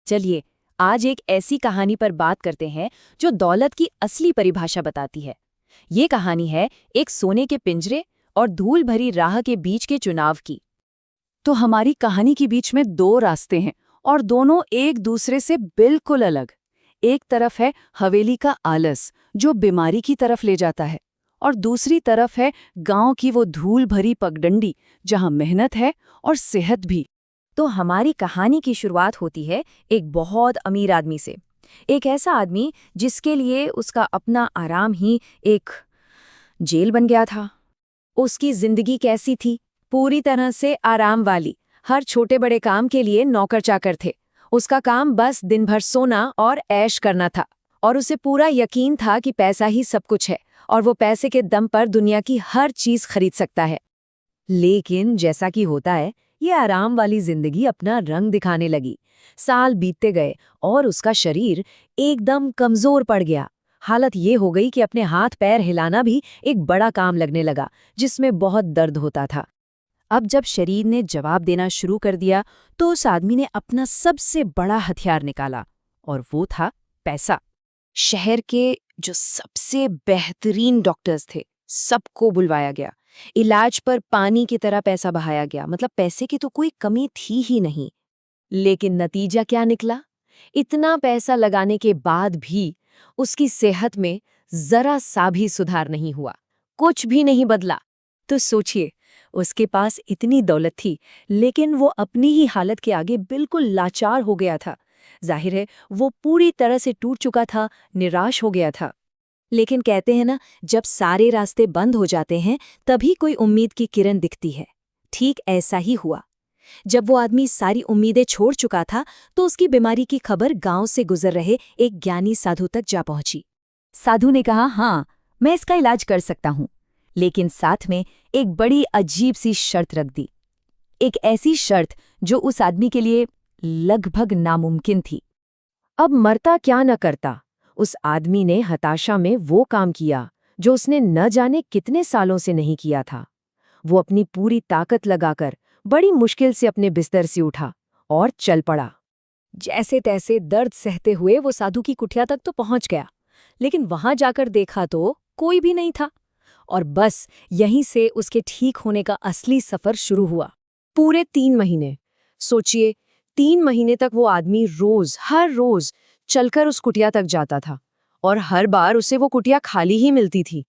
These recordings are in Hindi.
चलिए आज एक ऐसी कहानी पर बात करते हैं जो दौलत की असली परिभाषा बताती है। ये कहानी है एक सोने के पिंजरे और धूल भरी राह के बीच के चुनाव की। तो हमारी कहानी के बीच में दो रास्ते हैं और दोनों एक दूसरे से बिल्कुल अलग। एक तरफ है हवेली का आलस जो बीमारी की तरफ ले जाता है और दूसरी तरफ है गांव की वो धूल भरी पगडंडी जहां मेहनत है और सेहत भी। तो हमारी कहानी की शुरुआत होती है एक बहुत अमीर आदमी से। एक ऐसा आदमी जिसके लिए उसका अपना आराम ही एक जेल बन गया था। उसकी जिंदगी कैसी थी? पूरी तरह से आराम वाली। हर छोटे बड़े काम के लिए नौकर चाकर थे। उसका काम बस दिन भर सोना और ऐश करना था और उसे पूरा यकीन था कि पैसा ही सब कुछ है और वो पैसे के दम पर दुनिया की हर चीज खरीद सकता है। लेकिन जैसा कि होता है, ये आराम वाली जिंदगी अपना रंग दिखाने लगी। साल बीतते गए और उसका शरीर एकदम कमजोर पड़ गया। हालत ये हो गई कि अपने हाथ पैर हिलाना भी एक बड़ा काम लगने लगा, जिसमें बहुत दर्द होता था। अब जब शरीर ने जवाब देना शुरू कर दिया तो उस आदमी ने अपना सबसे बड़ा हथियार निकाला और वो था पैसा। शहर के जो सबसे बेहतरीन डॉक्टर्स थे सबको बुलवाया गया। इलाज पर पानी की तरह पैसा बहाया गया, मतलब पैसे की तो कोई कमी थी ही नहीं। लेकिन नतीजा क्या निकला? इतना पैसा लगाने के बाद भी उसकी सेहत में जरा सा भी सुधार नहीं हुआ, कुछ भी नहीं बदला। तो सोचिए, उसके पास इतनी दौलत थी लेकिन वो अपनी ही हालत के आगे बिल्कुल लाचार हो गया था। जाहिर है वो पूरी तरह से टूट चुका था, निराश हो गया था। लेकिन कहते हैं ना, जब सारे रास्ते बंद हो जाते हैं तभी कोई उम्मीद की किरण दिखती है। ठीक ऐसा ही हुआ। जब वो आदमी सारी उम्मीदें छोड़ चुका था तो उसकी बीमारी की खबर गांव से गुजर रहे एक ज्ञानी साधु तक जा पहुंची। साधु ने कहा, हाँ, मैं इसका इलाज कर सकता हूं, लेकिन साथ में एक बड़ी अजीब सी शर्त रख दी। एक ऐसी शर्त जो उस आदमी के लिए लगभग नामुमकिन थी। अब मरता क्या न करता, उस आदमी ने हताशा में वो काम किया जो उसने न जाने कितने सालों से नहीं किया था। वो अपनी पूरी ताकत लगाकर बड़ी मुश्किल से अपने बिस्तर से उठा और चल पड़ा। जैसे तैसे दर्द सहते हुए वो साधु की कुटिया तक तो पहुंच गया, लेकिन वहां जाकर देखा तो कोई भी नहीं था। और बस यहीं से उसके ठीक होने का असली सफर शुरू हुआ। पूरे 3 महीने, सोचिए, 3 महीने तक वो आदमी हर रोज चलकर उस कुटिया तक जाता था और हर बार उसे वो कुटिया खाली ही मिलती थी।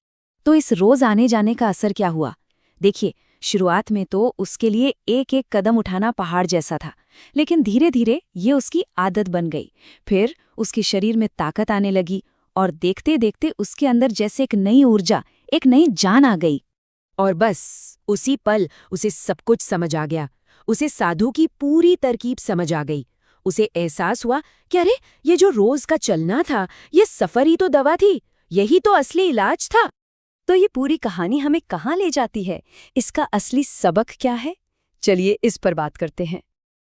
तो इस रोज आने जाने का असर क्या हुआ? देखिए, शुरुआत में तो उसके लिए एक एक कदम उठाना पहाड़ जैसा था, लेकिन धीरे धीरे ये उसकी आदत बन गई। फिर उसके शरीर में ताकत आने लगी और देखते देखते उसके अंदर जैसे एक नई ऊर्जा, एक नई जान आ गई। और बस उसी पल उसे सब कुछ समझ आ गया। उसे साधु की पूरी तरकीब समझ आ गई। उसे एहसास हुआ कि अरे, ये जो रोज का चलना था, ये सफर ही तो दवा थी, यही तो असली इलाज था। तो ये पूरी कहानी हमें कहाँ ले जाती है? इसका असली सबक क्या है? चलिए इस पर बात करते हैं।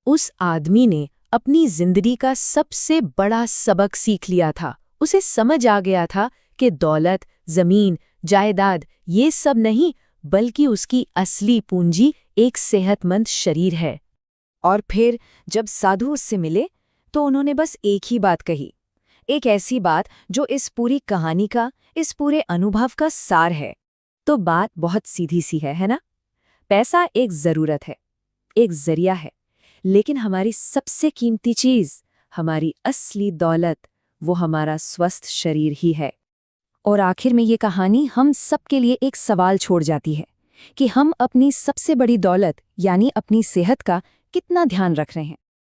उस आदमी ने अपनी जिंदगी का सबसे बड़ा सबक सीख लिया था। उसे समझ आ गया था कि दौलत, जमीन, जायदाद ये सब नहीं, बल्कि उसकी असली पूंजी एक सेहतमंद शरीर है। और फिर जब साधु उससे मिले तो उन्होंने बस एक ही बात कही, एक ऐसी बात जो इस पूरी कहानी का, इस पूरे अनुभव का सार है। तो बात बहुत सीधी सी है ना? पैसा एक जरूरत है, एक जरिया है, लेकिन हमारी सबसे कीमती चीज, हमारी असली दौलत, वो हमारा स्वस्थ शरीर ही है। और आखिर में ये कहानी हम सब के लिए एक सवाल छोड़ जाती है कि हम अपनी सबसे बड़ी दौलत यानी अपनी सेहत का कितना ध्यान रख रहे हैं।